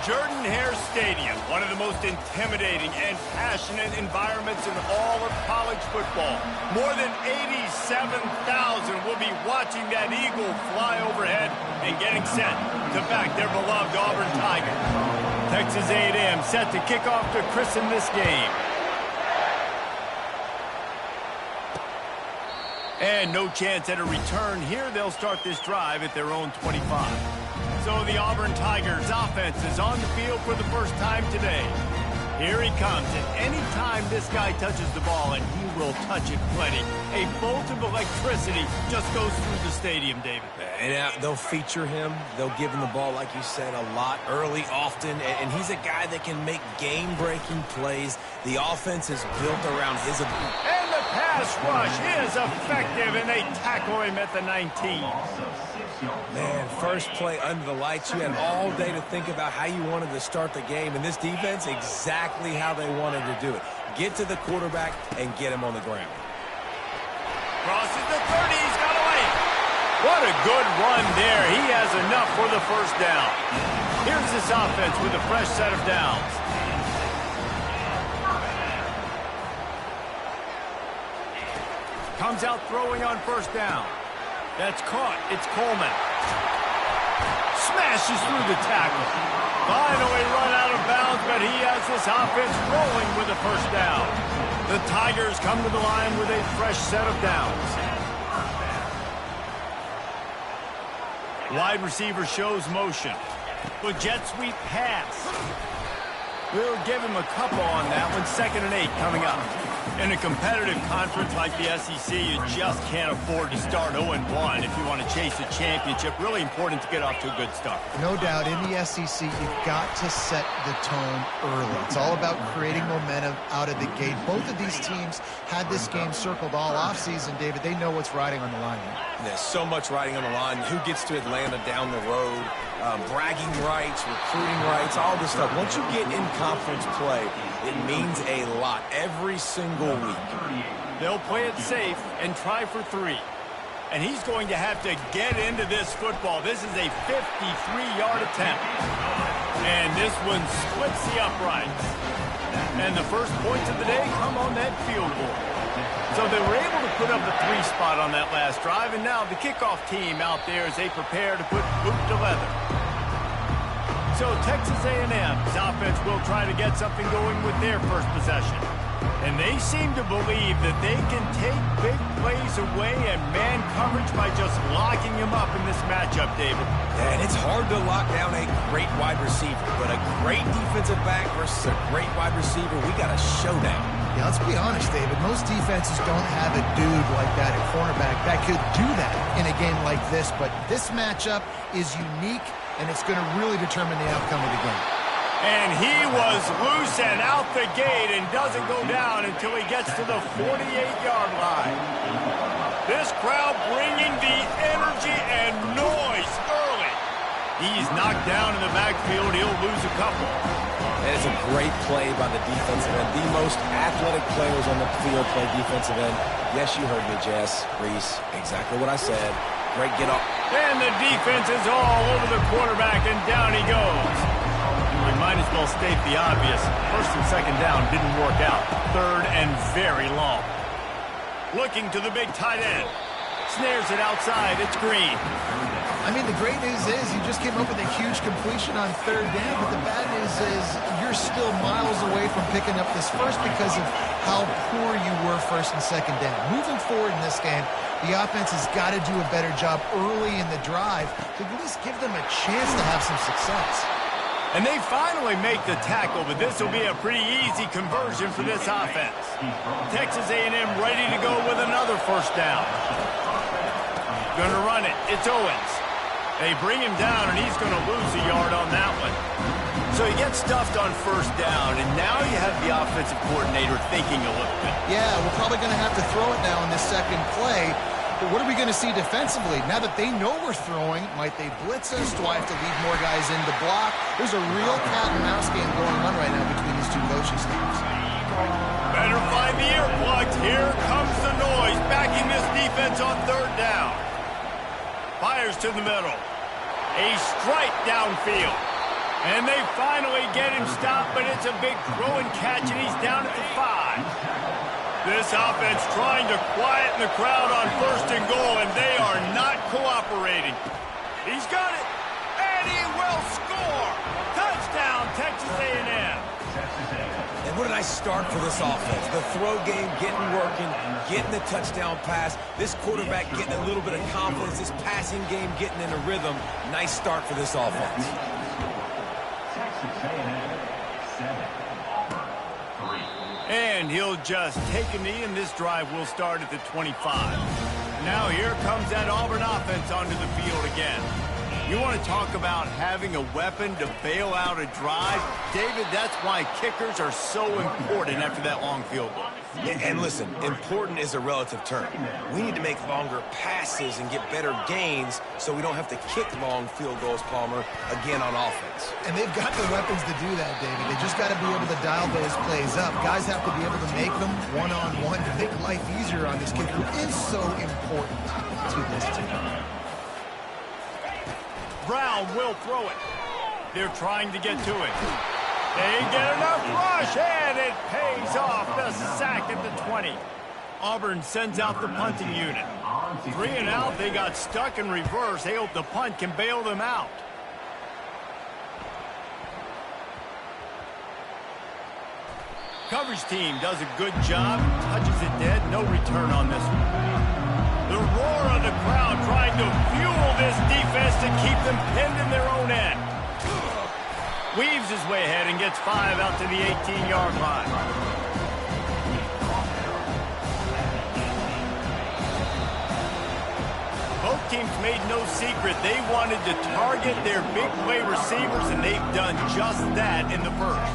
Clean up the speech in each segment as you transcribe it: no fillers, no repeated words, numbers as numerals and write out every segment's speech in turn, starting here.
Jordan-Hare Stadium, one of the most intimidating and passionate environments in all of college football. More than 87,000 will be watching that eagle fly overhead and getting set to back their beloved Auburn Tigers. Texas A&M set to kick off to christen this game. And no chance at a return here. They'll start this drive at their own 25. So the Auburn Tigers offense is on the field for the first time today. Here he comes, and any time this guy touches the ball, and he will touch it plenty, a bolt of electricity just goes through the stadium, David. And they'll feature him. They'll give him the ball, like you said, a lot, early, often, and he's a guy that can make game-breaking plays. The offense is built around his ability. And the pass rush is effective, and they tackle him at the 19. Man, first play under the lights. You had all day to think about how you wanted to start the game, and this defense, exactly how they wanted to do it. Get to the quarterback and get him on the ground. Crosses the 30, he's got away. What a good run there. He has enough for the first down. Here's this offense with a fresh set of downs. Comes out throwing on first down. That's caught. It's Coleman. Smashes through the tackle. Finally run out of bounds, but he has this offense rolling with a first down. The Tigers come to the line with a fresh set of downs. Wide receiver shows motion. The jet sweep pass. We'll give him a couple on that one. 2nd and 8 coming up. In a competitive conference like the SEC, you just can't afford to start 0-1 if you want to chase a championship. Really important to get off to a good start. No doubt, in the SEC, you've got to set the tone early. It's all about creating momentum out of the gate. Both of these teams had this game circled all offseason, David. They know what's riding on the line here. There's so much riding on the line. Who gets to Atlanta down the road? Bragging rights, recruiting rights, all this stuff. Once you get in conference play, it means a lot every single week. They'll play it safe and try for 3. And he's going to have to get into this football. This is a 53-yard attempt. And this one splits the uprights. And the first points of the day come on that field goal. So they were able to put up a 3 spot on that last drive, and now the kickoff team out there as they prepare to put boot to leather. So Texas A&M's offense will try to get something going with their first possession. And they seem to believe that they can take big plays away and man coverage by just locking him up in this matchup, David. And it's hard to lock down a great wide receiver, but a great defensive back versus a great wide receiver, we got a showdown. Yeah, let's be honest, David. Most defenses don't have a dude like that at cornerback that could do that in a game like this, but this matchup is unique, and it's going to really determine the outcome of the game. And he was loose and out the gate and doesn't go down until he gets to the 48-yard line. This crowd bringing the energy and noise early. He's knocked down in the backfield. He'll lose a couple. And it's a great play by the defensive end. The most athletic players on the field play defensive end. Yes, you heard me, Jess, Reese. Exactly what I said. Great get up. And the defense is all over the quarterback, and down he goes. We might as well state the obvious. 1st and 2nd down didn't work out. 3rd and very long. Looking to the big tight end. Snares it outside. It's Green. I mean, the great news is you just came up with a huge completion on 3rd down, but the bad news is you're still miles away from picking up this first because of how poor you were 1st and 2nd down. Moving forward in this game, the offense has got to do a better job early in the drive to at least give them a chance to have some success. And they finally make the tackle, but this will be a pretty easy conversion for this offense. Texas A&M ready to go with another first down. Going to run it. It's Owens. They bring him down, and he's going to lose a yard on that one. So he gets stuffed on first down, and now you have the offensive coordinator thinking a little bit. Yeah, we're probably going to have to throw it now in this second play. But what are we going to see defensively? Now that they know we're throwing, might they blitz us? Do I have to leave more guys in to block? There's a real cat and mouse game going on right now between these two coaching staffs. Better find the earplugs. Here comes the noise, backing this defense on 3rd down. Fires to the middle. A strike downfield. And they finally get him stopped, but it's a big throw and catch, and he's down at the 5. This offense trying to quieten the crowd on 1st and goal, and they are not cooperating. He's got it, and he will score. Touchdown, Texas A&M. And what a nice start for this offense. The throw game getting working, getting the touchdown pass. This quarterback getting a little bit of confidence. This passing game getting in a rhythm. Nice start for this offense. And he'll just take a knee, and this drive will start at the 25. Now here comes that Auburn offense onto the field again. You want to talk about having a weapon to bail out a drive? David, that's why kickers are so important after that long field goal. And listen, important is a relative term. We need to make longer passes and get better gains so we don't have to kick long field goals, Palmer, again on offense. And they've got the weapons to do that, David. They just got to be able to dial those plays up. Guys have to be able to make them one-on-one to make life easier on this kicker, who is so important to this team. Brown will throw it. They're trying to get to it. They get enough rush, and it pays off. The sack at the 20. Auburn sends out the punting unit. 3 and out. They got stuck in reverse. They hope the punt can bail them out. Coverage team does a good job. Touches it dead. No return on this one. The roar of the crowd trying to fuel this defense to keep them pinned in their own end. Weaves his way ahead and gets 5 out to the 18-yard line. Both teams made no secret they wanted to target their big play receivers, and they've done just that in the first.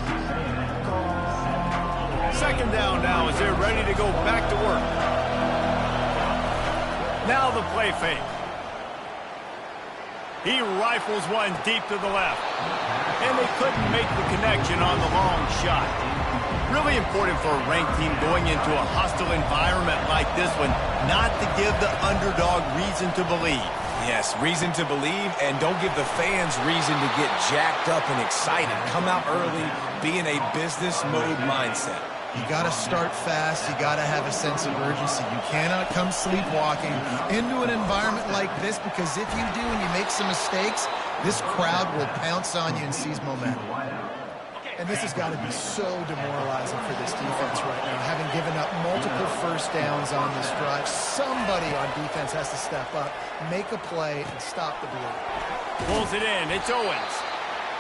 2nd down now as they're ready to go back to work. Now the play fake. He rifles one deep to the left. And they couldn't make the connection on the long shot. Really important for a ranked team going into a hostile environment like this one, not to give the underdog reason to believe. Yes, reason to believe, and don't give the fans reason to get jacked up and excited. Come out early, be in a business mode mindset. You got to start fast. You got to have a sense of urgency. You cannot come sleepwalking into an environment like this, because if you do and you make some mistakes, this crowd will pounce on you and seize momentum. And this has got to be so demoralizing for this defense right now, having given up multiple first downs on this drive. Somebody on defense has to step up, make a play, and stop the bleed. Pulls it in. It's Owens.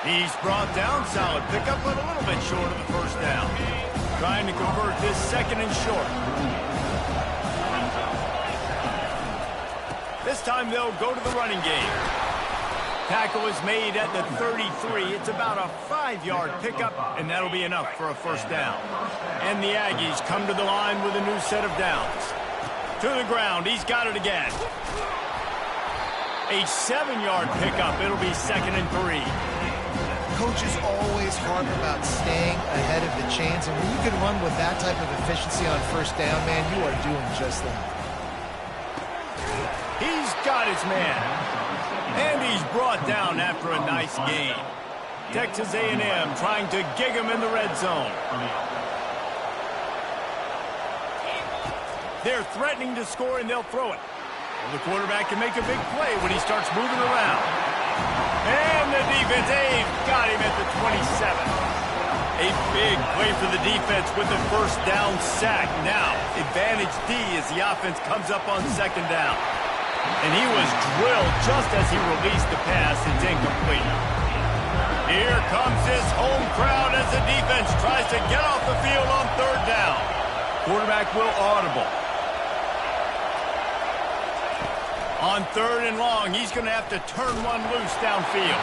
He's brought down. Solid pickup, but a little bit short of the first down. Trying to convert this 2nd and short. This time they'll go to the running game. Tackle is made at the 33. It's about a 5-yard pickup, and that'll be enough for a first down. And the Aggies come to the line with a new set of downs. To the ground. He's got it again. A 7-yard pickup. It'll be 2nd and 3. Coaches always harp about staying ahead of the chains, and when you can run with that type of efficiency on first down, man, you are doing just that. He's got his man, and he's brought down after a nice gain. Texas A&M trying to gig him in the red zone. They're threatening to score, and they'll throw it. Well, the quarterback can make a big play when he starts moving around. And the defense, they've got him at the 27. A big play for the defense with the first down sack. Now, advantage D as the offense comes up on 2nd down. And he was drilled just as he released the pass. It's incomplete. Here comes this home crowd as the defense tries to get off the field on 3rd down. Quarterback will audible. On 3rd and long, he's going to have to turn one loose downfield.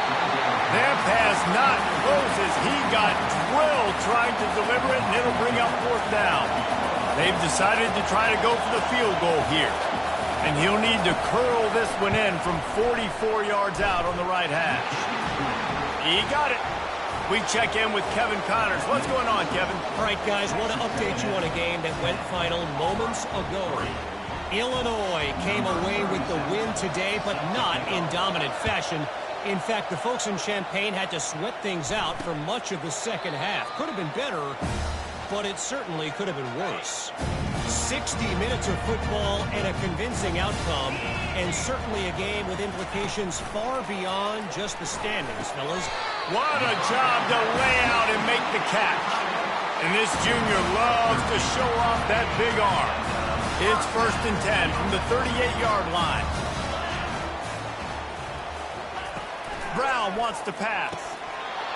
That pass not close as he got drilled trying to deliver it, and it'll bring up 4th down. They've decided to try to go for the field goal here. And he'll need to curl this one in from 44 yards out on the right hash. He got it. We check in with Kevin Connors. What's going on, Kevin? All right, guys, want to update you on a game that went final moments ago. Illinois came away with the win today, but not in dominant fashion. In fact, the folks in Champaign had to sweat things out for much of the second half. Could have been better, but it certainly could have been worse. 60 minutes of football and a convincing outcome, and certainly a game with implications far beyond just the standings, fellas. What a job to lay out and make the catch. And this junior loves to show off that big arm. It's 1st and 10 from the 38-yard line. Brown wants to pass.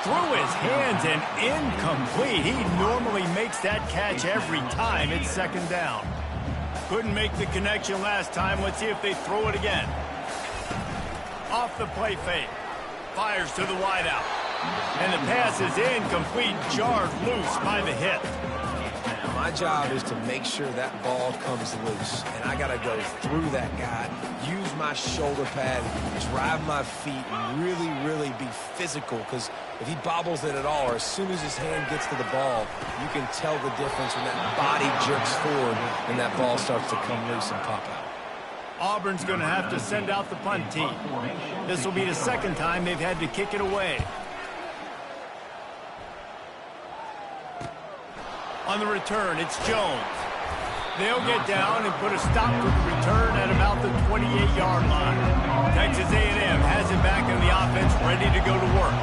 Through his hands and incomplete. He normally makes that catch every time it's 2nd down. Couldn't make the connection last time. Let's see if they throw it again. Off the play fake. Fires to the wideout. And the pass is incomplete, jarred loose by the hit. My job is to make sure that ball comes loose, and I got to go through that guy, use my shoulder pad, drive my feet, and really, really be physical, because if he bobbles it at all, or as soon as his hand gets to the ball, you can tell the difference when that body jerks forward and that ball starts to come loose and pop out. Auburn's going to have to send out the punt team. This will be the 2nd time they've had to kick it away. On the return, it's Jones. They'll get down and put a stop to the return at about the 28-yard line. Texas A&M has it back in the offense, ready to go to work.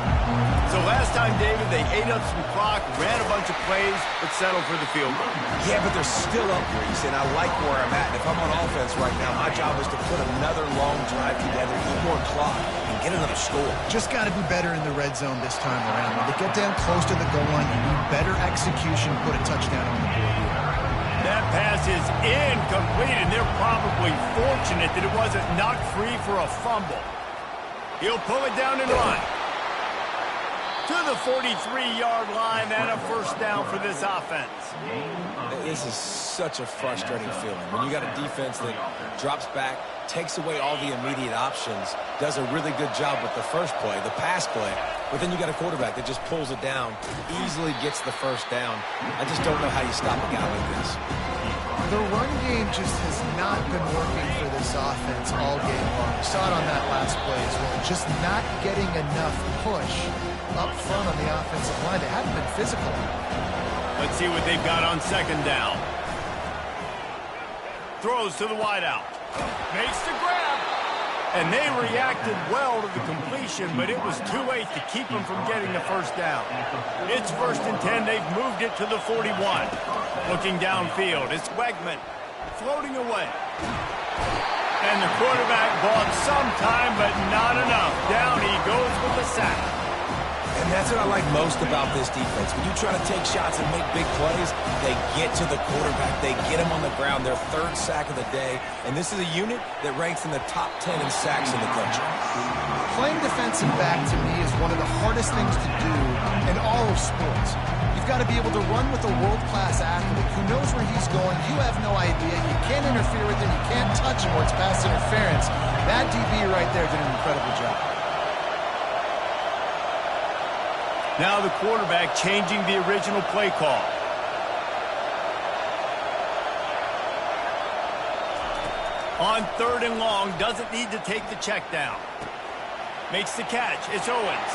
So last time, David, they ate up some clock, ran a bunch of plays, but settled for the field goal. Yeah, but they're still up, Reese, and I like where I'm at. And if I'm on offense right now, my job is to put another long drive together, eat more clock, and get another score. Just got to be better in the red zone this time around. When they get down close to the goal line, you need better execution, put a touchdown on the board here. That pass is incomplete, and they're probably fortunate that it wasn't knocked free for a fumble. He'll pull it down and run. To the 43-yard line, and a 1st down for this offense. This is such a frustrating feeling. When you got a defense that drops back, takes away all the immediate options, does a really good job with the first play, the pass play, but then you got a quarterback that just pulls it down, easily gets the 1st down. I just don't know how you stop a guy like this. The run game just has not been working for this offense all game long. We saw it on that last play as well. Just not getting enough push up front on the offensive line. They haven't been physical. Let's see what they've got on 2nd down. Throws to the wideout. Makes the grab. And they reacted well to the completion, but it was too late to keep them from getting the 1st down. It's 1st and 10. They've moved it to the 41. Looking downfield, it's Wegman floating away. And the quarterback bought some time, but not enough. Down he goes with the sack. And that's what I like most about this defense. When you try to take shots and make big plays, they get to the quarterback. They get him on the ground, their 3rd sack of the day. And this is a unit that ranks in the top 10 in sacks in the country. Playing defensive back, to me, is one of the hardest things to do in all of sports. You've got to be able to run with a world-class athlete who knows where he's going. You have no idea. You can't interfere with him. You can't touch him or it's pass interference. That DB right there did an incredible job. Now the quarterback changing the original play call. On 3rd and long, doesn't need to take the check down. Makes the catch. It's Owens.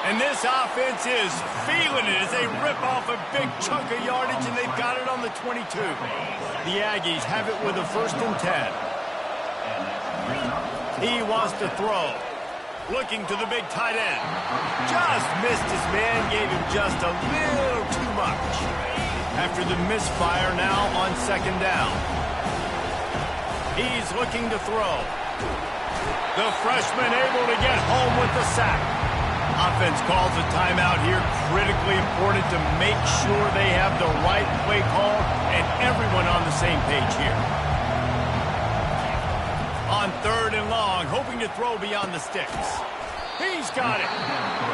And this offense is feeling it as they rip off a big chunk of yardage, and they've got it on the 22. The Aggies have it with a 1st and 10. He wants to throw. Looking to the big tight end. Just missed his man, gave him just a little too much. After the misfire now on 2nd down. He's looking to throw. The freshman able to get home with the sack. Offense calls a timeout here. Critically important to make sure they have the right play call and everyone on the same page here. On 3rd and long, hoping to throw beyond the sticks. He's got it.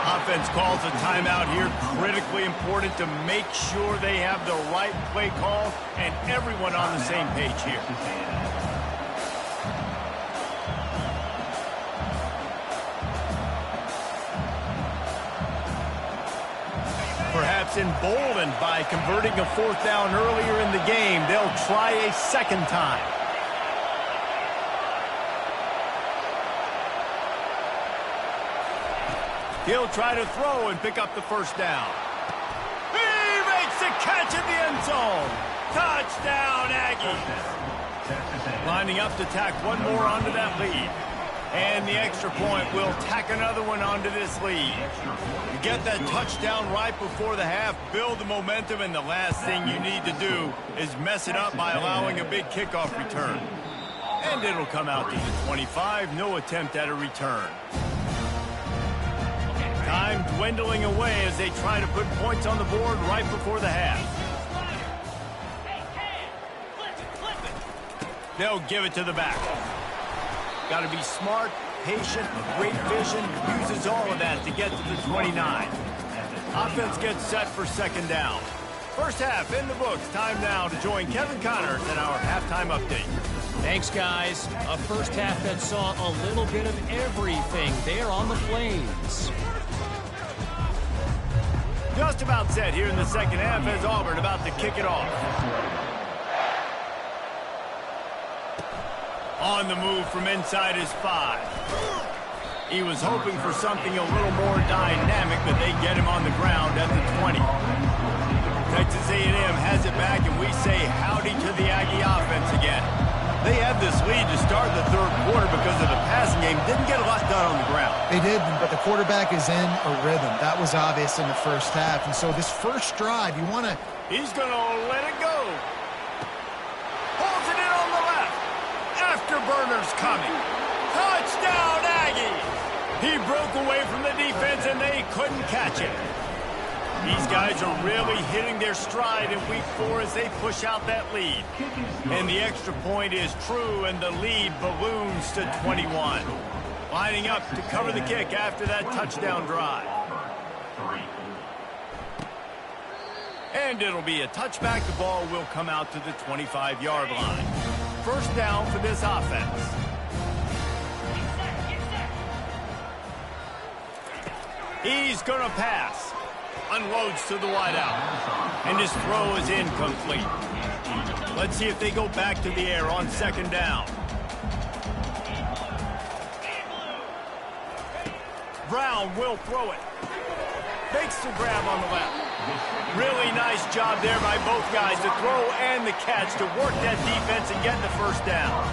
Offense calls a timeout here. Critically important to make sure they have the right play call and everyone on the same page here. Perhaps emboldened by converting a 4th down earlier in the game, they'll try a 2nd time. He'll try to throw and pick up the first down. He makes the catch in the end zone. Touchdown, Aggies. Lining up to tack one more onto that lead. And the extra point will tack another one onto this lead. You get that touchdown right before the half, build the momentum, and the last thing you need to do is mess it up by allowing a big kickoff return. And it'll come out to the 25, no attempt at a return. Time dwindling away as they try to put points on the board right before the half. They'll give it to the back. Got to be smart, patient, great vision, uses all of that to get to the 29. Offense gets set for second down. First half in the books. Time now to join Kevin Connors in our halftime update. Thanks, guys. A first half that saw a little bit of everything there on the Plains. Just about set here in the second half as Auburn about to kick it off. On the move from inside his 5. He was hoping for something a little more dynamic, but they get him on the ground at the 20. Texas A&M has it back, and we say howdy to the Aggie offense again. They had this lead to start the third quarter because of the passing game. Didn't get a lot done on the ground. They did, but the quarterback is in a rhythm. That was obvious in the first half. And so this first drive, you want to... He's going to let it go. Holds it in on the left. Afterburner's coming. Touchdown, Aggies! He broke away from the defense, and they couldn't catch him. These guys are really hitting their stride in week 4 as they push out that lead. And the extra point is true, and the lead balloons to 21. Lining up to cover the kick after that touchdown drive. And it'll be a touchback. The ball will come out to the 25-yard line. First down for this offense. He's going to pass. Unloads to the wideout. And his throw is incomplete. Let's see if they go back to the air on second down. Brown will throw it. Makes the grab on the left. Really nice job there by both guys to throw and the catch to work that defense and get the first down.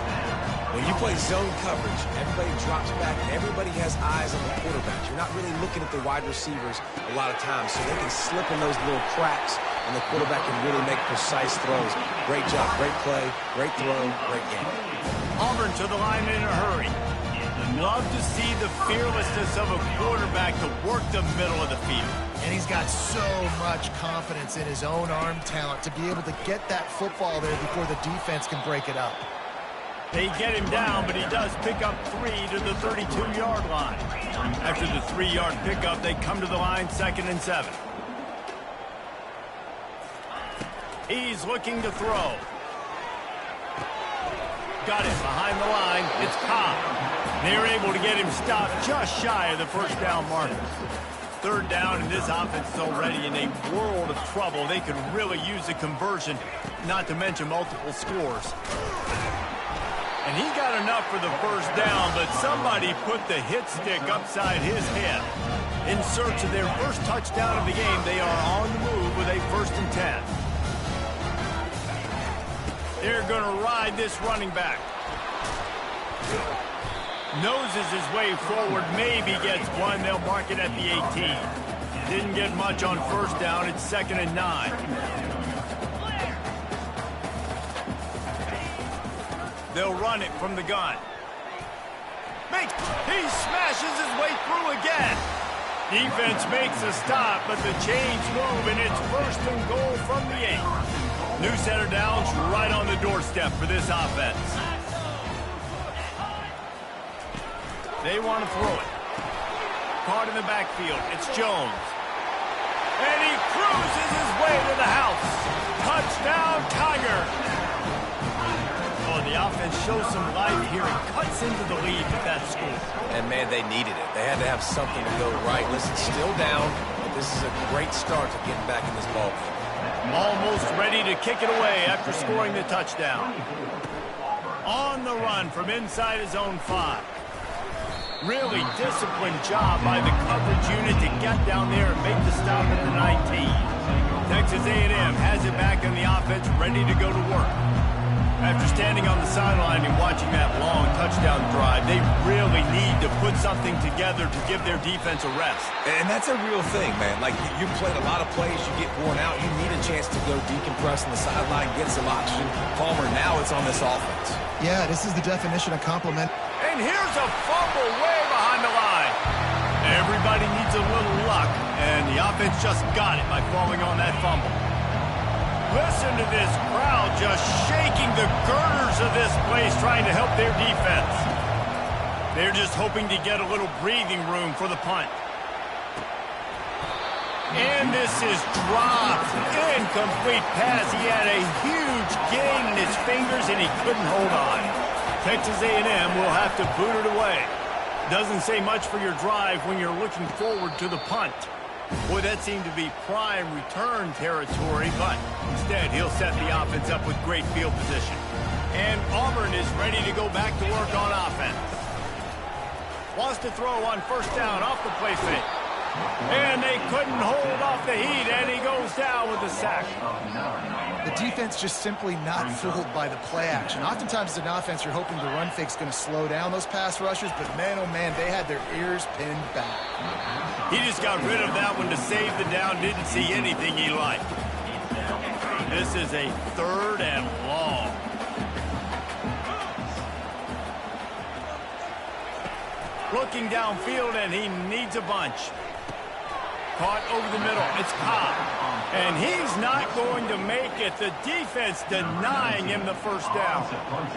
When you play zone coverage, everybody drops back and everybody has eyes on the quarterback. You're not really looking at the wide receivers a lot of times, so they can slip in those little cracks and the quarterback can really make precise throws. Great job, great play, great throw, great game. Auburn to the line in a hurry. Love to see the fearlessness of a quarterback to work the middle of the field. And he's got so much confidence in his own arm talent to be able to get that football there before the defense can break it up. They get him down, but he does pick up 3 to the 32-yard line. After the 3-yard pickup, they come to the line 2nd and 7. He's looking to throw. Got it behind the line. It's Cobb. They're able to get him stopped just shy of the first down marker. Third down, and this offense is already in a world of trouble. They could really use a conversion, not to mention multiple scores. And he got enough for the first down, but somebody put the hit stick upside his head. In search of their first touchdown of the game, they are on the move with a 1st and 10. They're going to ride this running back. Noses his way forward, maybe gets one. They'll mark it at the 18. Didn't get much on first down. It's 2nd and 9. They'll run it from the gun. He smashes his way through again. Defense makes a stop, but the chains move, and it's 1st and goal from the 8. New center downs right on the doorstep for this offense. They want to throw it. Caught in the backfield. It's Jones. And he cruises his way to the house. Touchdown, Tiger. Oh, the offense shows some life here and cuts into the lead with that score. And, man, they needed it. They had to have something to go right. Listen, still down, but this is a great start to getting back in this ball game. Almost ready to kick it away after scoring the touchdown. On the run from inside his own 5. Really disciplined job by the coverage unit to get down there and make the stop at the 19. Texas A&M has it back in the offense, ready to go to work. After standing on the sideline and watching that long touchdown drive, they really need to put something together to give their defense a rest. And that's a real thing, man. Like, you played a lot of plays, you get worn out, you need a chance to go decompress on the sideline, get some oxygen. Palmer, now it's on this offense. Yeah, this is the definition of compliment. And here's a fumble way behind the line. Everybody needs a little luck, and the offense just got it by falling on that fumble. Listen to this crowd just shaking the girders of this place, trying to help their defense. They're just hoping to get a little breathing room for the punt. And this is dropped. Incomplete pass. He had a huge gain in his fingers, and he couldn't hold on. Texas A&M will have to boot it away. Doesn't say much for your drive when you're looking forward to the punt. Boy, that seemed to be prime return territory, but instead he'll set the offense up with great field position. And Auburn is ready to go back to work on offense. Wants to throw on first down off the play fake. And they couldn't hold off the heat, and he goes down with a sack. The defense just simply not fooled by the play action. Oftentimes as an offense, you're hoping the run fake's going to slow down those pass rushers, but man, oh man, they had their ears pinned back. He just got rid of that one to save the down, didn't see anything he liked. This is a 3rd and long. Looking downfield, and he needs a bunch. Caught over the middle. It's Cobb. And he's not going to make it. The defense denying him the first down.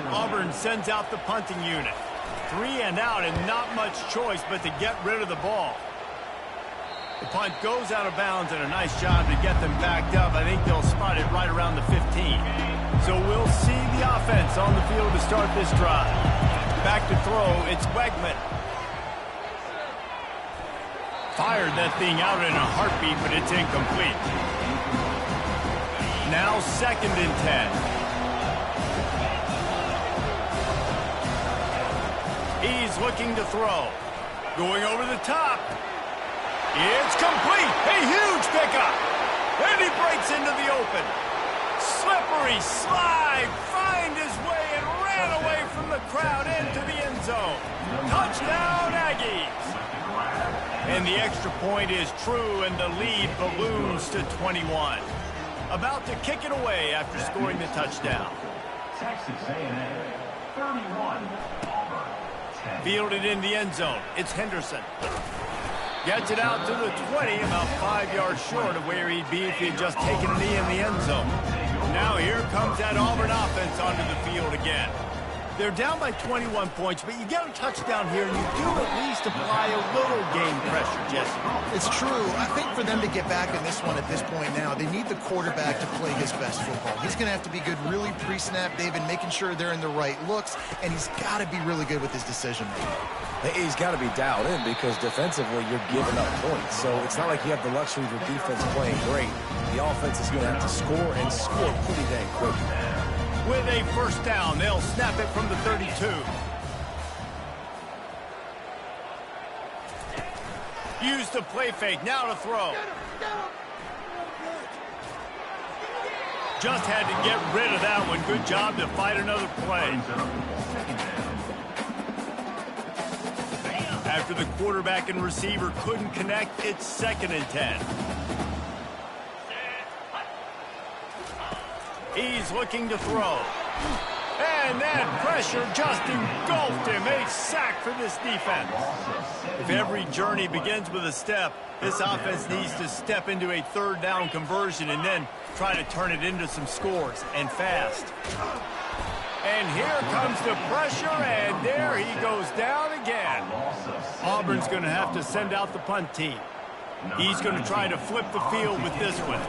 Auburn sends out the punting unit. 3 and out, and not much choice but to get rid of the ball. The punt goes out of bounds, and a nice job to get them backed up. I think they'll spot it right around the 15. So we'll see the offense on the field to start this drive. Back to throw, it's Wegman. Fired that thing out in a heartbeat, but it's incomplete. Now 2nd and 10. He's looking to throw. Going over the top. It's complete. A huge pickup. And he breaks into the open. Slippery slide. Find his way and ran away from the crowd into the end zone. Touchdown, Aggies. And the extra point is true, and the lead balloons to 21. About to kick it away after scoring the touchdown. Texas A&M 31, Auburn 10. Fielded in the end zone. It's Henderson. Gets it out to the 20, about 5 yards short of where he'd be if he had just taken a knee in the end zone. Now here comes that Auburn offense onto the field again. They're down by 21 points, but you get a touchdown here, and you do at least apply a little game pressure, Jesse. It's true. I think for them to get back in this one at this point now, they need the quarterback to play his best football. He's going to have to be good really pre-snap, David, making sure they're in the right looks, and he's got to be really good with his decision-making. He's got to be dialed in because defensively you're giving up points. So it's not like you have the luxury of your defense playing great. The offense is going to have to score and score pretty dang quick. With a first down, they'll snap it from the 32. Use the play fake, now to throw. Just had to get rid of that one. Good job to fight another play. After the quarterback and receiver couldn't connect, it's 2nd and 10. He's looking to throw. And that pressure just engulfed him. A sack for this defense. If every journey begins with a step, this offense needs to step into a 3rd down conversion and then try to turn it into some scores, and fast. And here comes the pressure, and there he goes down again. Auburn's going to have to send out the punt team. He's going to try to flip the field with this one.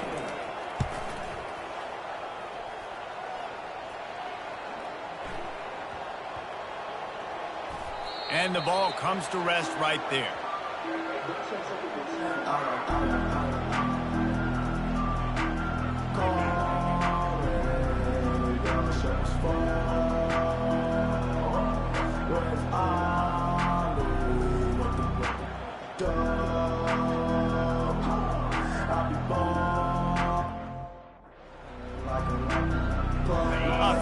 And the ball comes to rest right there.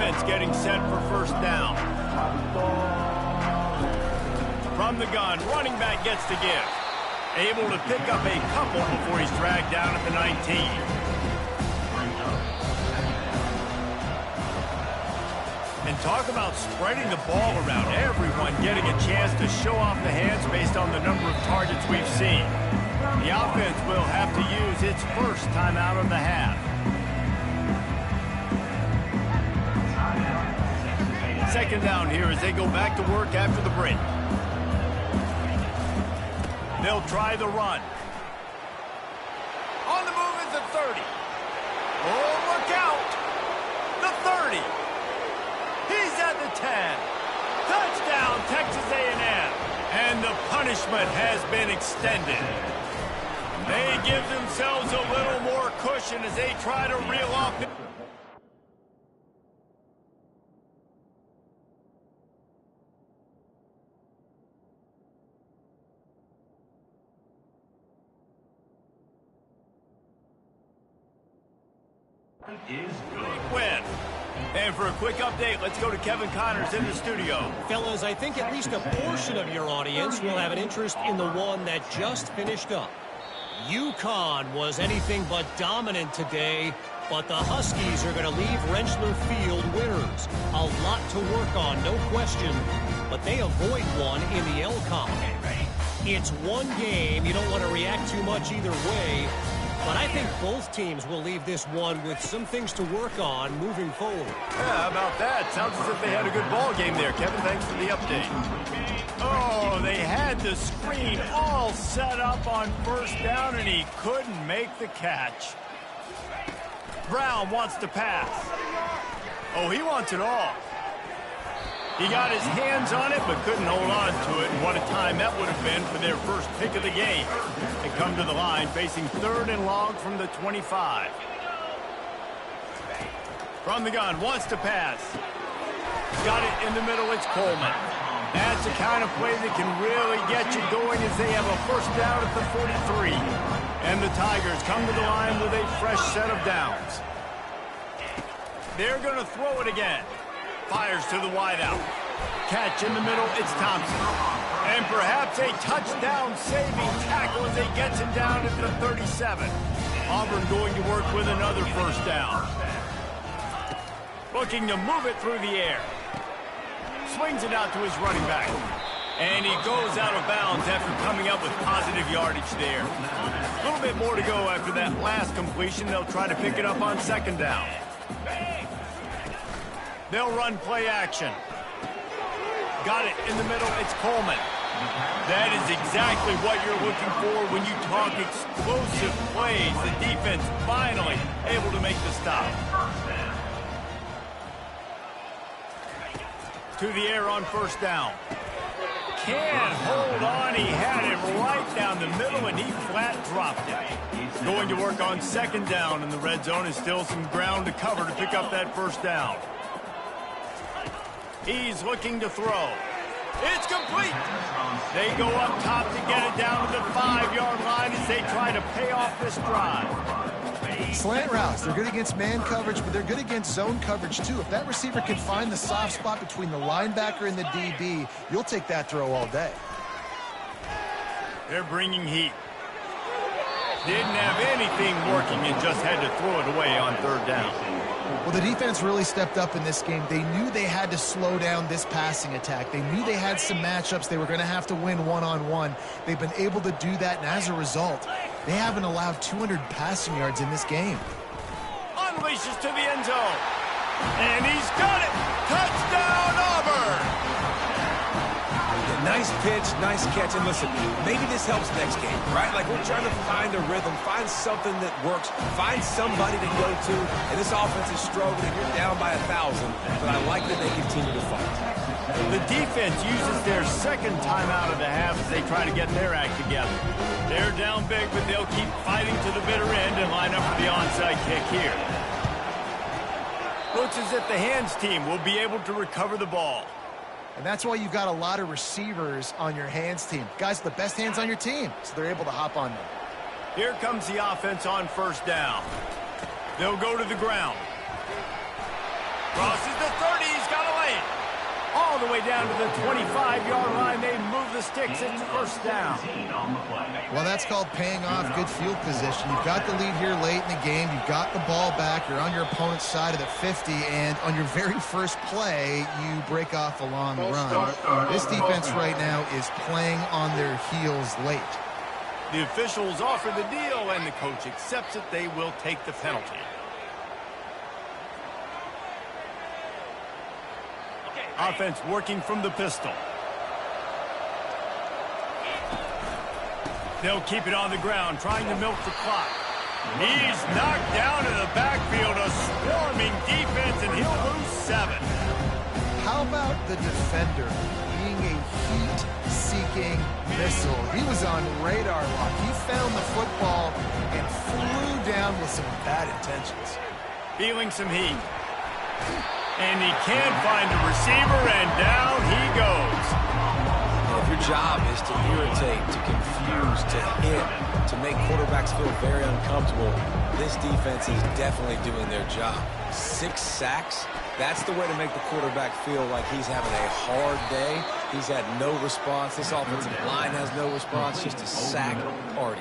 offense getting set for first down. From the gun, running back gets to give. Able to pick up a couple before he's dragged down at the 19. And talk about spreading the ball around. Everyone getting a chance to show off the hands based on the number of targets we've seen. The offense will have to use its first timeout of the half. Second down here as they go back to work after the break. They'll try the run. On the move is the 30. Oh, look out! The 30. He's at the 10. Touchdown, Texas A&M. And the punishment has been extended. They give themselves a little more cushion as they try to reel off. Is good. Win. And for a quick update, let's go to Kevin Connors in the studio. Fellas, I think at least a portion of your audience will have an interest in the one that just finished up. UConn was anything but dominant today, but the Huskies are going to leave Rentschler Field winners. A lot to work on, no question, but they avoid one in the L-Con. It's one game. You don't want to react too much either way. But I think both teams will leave this one with some things to work on moving forward. Yeah, how about that? Sounds as if they had a good ball game there. Kevin, thanks for the update. Oh, they had the screen all set up on first down, and he couldn't make the catch. Brown wants to pass. Oh, he wants it all. He got his hands on it, but couldn't hold on to it. And what a time that would have been for their first pick of the game. They come to the line facing third and long from the 25. From the gun, wants to pass. Got it in the middle, it's Coleman. That's the kind of play that can really get you going as they have a first down at the 43. And the Tigers come to the line with a fresh set of downs. They're going to throw it again. Fires to the wideout. Catch in the middle, it's Thompson. And perhaps a touchdown-saving tackle as he gets him down at the 37. Auburn going to work with another first down. Looking to move it through the air. Swings it out to his running back. And he goes out of bounds after coming up with positive yardage there. A little bit more to go after that last completion. They'll try to pick it up on second down. They'll run play action. Got it in the middle, it's Coleman. That is exactly what you're looking for when you talk explosive plays. The defense finally able to make the stop. To the air on first down. Can't hold on, he had it right down the middle and he flat dropped it. Going to work on second down, and the red zone is still some ground to cover to pick up that first down. He's looking to throw. It's complete. They go up top to get it down to the 5-yard line as they try to pay off this drive. Slant routes, they're good against man coverage, but they're good against zone coverage too. If that receiver can find the soft spot between the linebacker and the DB, you'll take that throw all day. They're bringing heat. Didn't have anything working and just had to throw it away on third down. Well, the defense really stepped up in this game. They knew they had to slow down this passing attack. They knew they had some matchups they were going to have to win one-on-one. They've been able to do that, and as a result, they haven't allowed 200 passing yards in this game. Unleashes to the end zone. And he's got it. Touchdown, Auburn. Nice pitch, nice catch, and listen, maybe this helps next game, right? Like we're trying to find a rhythm, find something that works, find somebody to go to, and this offense is struggling. You're down by 1,000, but I like that they continue to fight. The defense uses their second timeout of the half as they try to get their act together. They're down big, but they'll keep fighting to the bitter end and line up for the onside kick here. Looks as if the hands team will be able to recover the ball. And that's why you've got a lot of receivers on your hands team. Guys with the best hands on your team, so they're able to hop on them. Here comes the offense on first down. They'll go to the ground. Crosses the 30. He's got to lay it. All the way down to the 25-yard line. They move the sticks. It's first down. Well, that's called paying off good field position. You've got the lead here late in the game. You've got the ball back. You're on your opponent's side of the 50, and on your very first play, you break off a long run. This defense right now is playing on their heels late. The officials offer the deal, and the coach accepts it. They will take the penalty. Offense working from the pistol. They'll keep it on the ground, trying to milk the clock. He's knocked down in the backfield, a swarming defense, and he'll lose 7. How about the defender being a heat-seeking missile? He was on radar lock. He found the football and flew down with some bad intentions. Feeling some heat. And he can't find a receiver, and down he goes. If your job is to irritate, to confuse, to hit, to make quarterbacks feel very uncomfortable, this defense is definitely doing their job. 6 sacks, that's the way to make the quarterback feel like he's having a hard day. He's had no response. This offensive line has no response, just a sack party.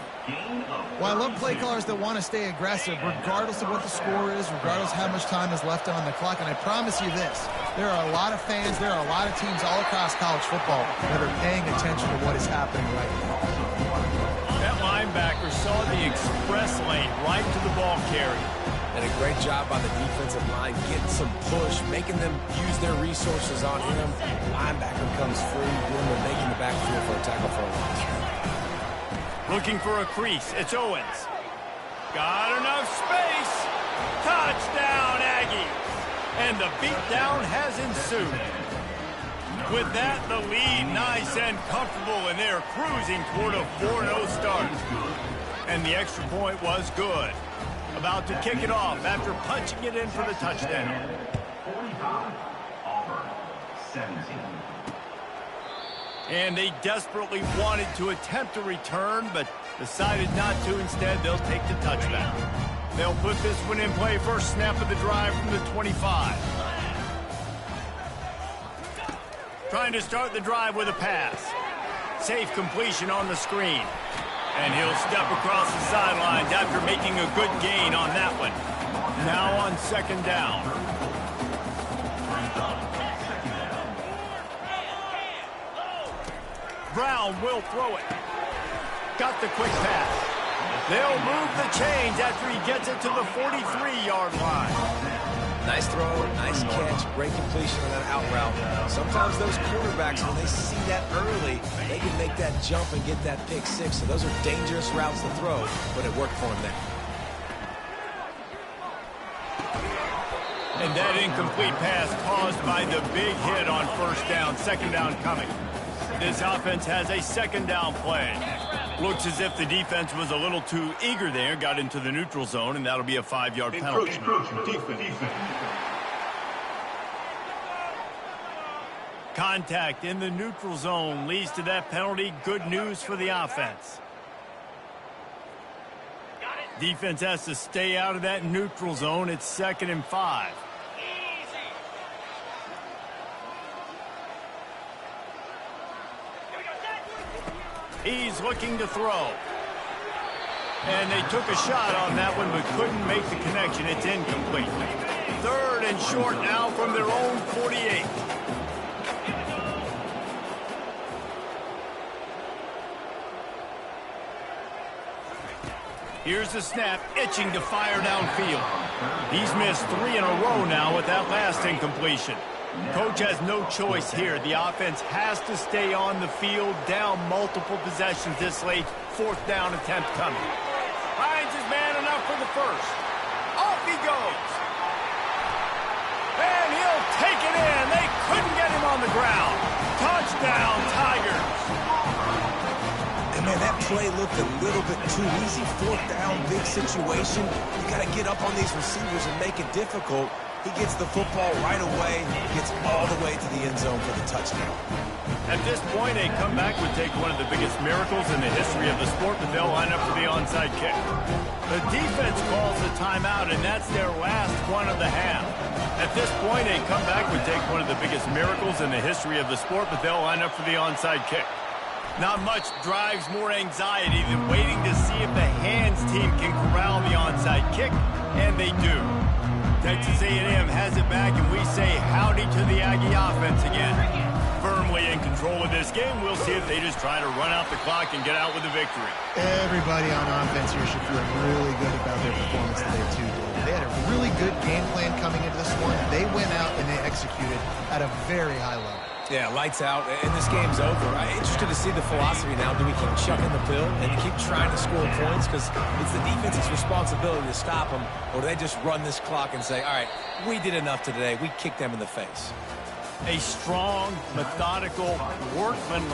Well, I love play callers that want to stay aggressive regardless of what the score is, regardless of how much time is left on the clock. And I promise you this, there are a lot of fans, there are a lot of teams all across college football that are paying attention to what is happening right now. That linebacker saw the express lane right to the ball carrier. And a great job by the defensive line, getting some push, making them use their resources on him. Linebacker comes free, doing the making the backfield for a tackle for a loss. Looking for a crease. It's Owens. Got enough space. Touchdown, Aggies. And the beatdown has ensued. With that, the lead nice and comfortable, and they're cruising toward a 4-0 start. And the extra point was good. About to kick it off after punching it in for the touchdown. 45, Auburn, 17. And they desperately wanted to attempt a return, but decided not to. Instead, they'll take the touchback. They'll put this one in play first snap of the drive from the 25. Trying to start the drive with a pass. Safe completion on the screen. And he'll step across the sidelines after making a good gain on that one. Now on second down. Brown will throw it. Got the quick pass. They'll move the chains after he gets it to the 43-yard line. Nice throw, nice catch, great completion on that out route. Sometimes those quarterbacks, when they see that early, they can make that jump and get that pick 6. So those are dangerous routes to throw, but it worked for him there. And that incomplete pass caused by the big hit on first down, second down coming. This offense has a second down play. Looks as if the defense was a little too eager there, got into the neutral zone, and that'll be a 5-yard penalty. Defense. Contact in the neutral zone leads to that penalty. Good news for the offense. Defense has to stay out of that neutral zone. It's 2nd and 5. He's looking to throw. And they took a shot on that one, but couldn't make the connection. It's incomplete. 3rd and short now from their own 48. Here's the snap, itching to fire downfield. He's missed 3 in a row now with that last incompletion. Coach has no choice here. The offense has to stay on the field, down multiple possessions this late. 4th down attempt coming. Finds his man enough for the first. Off he goes. And he'll take it in. They couldn't get him on the ground. Touchdown, Tigers. And man, that play looked a little bit too easy. 4th down, big situation. You got to get up on these receivers and make it difficult. He gets the football right away, gets all the way to the end zone for the touchdown. At this point, a comeback would take one of the biggest miracles in the history of the sport, but they'll line up for the onside kick. The defense calls a timeout, and that's their last one of the half. At this point, a comeback would take one of the biggest miracles in the history of the sport, but they'll line up for the onside kick. Not much drives more anxiety than waiting to see if the hands team can corral the onside kick, and they do. Texas A&M has it back, and we say howdy to the Aggie offense again. Firmly in control of this game. We'll see if they just try to run out the clock and get out with a victory. Everybody on offense here should feel really good about their performance today, too. They had a really good game plan coming into this one. They went out and they executed at a very high level. Yeah, lights out, and this game's over. I'm interested to see the philosophy now. Do we keep chucking the pill and keep trying to score points? Because it's the defense's responsibility to stop them, or do they just run this clock and say, all right, we did enough today. We kicked them in the face. A strong, methodical, workmanlike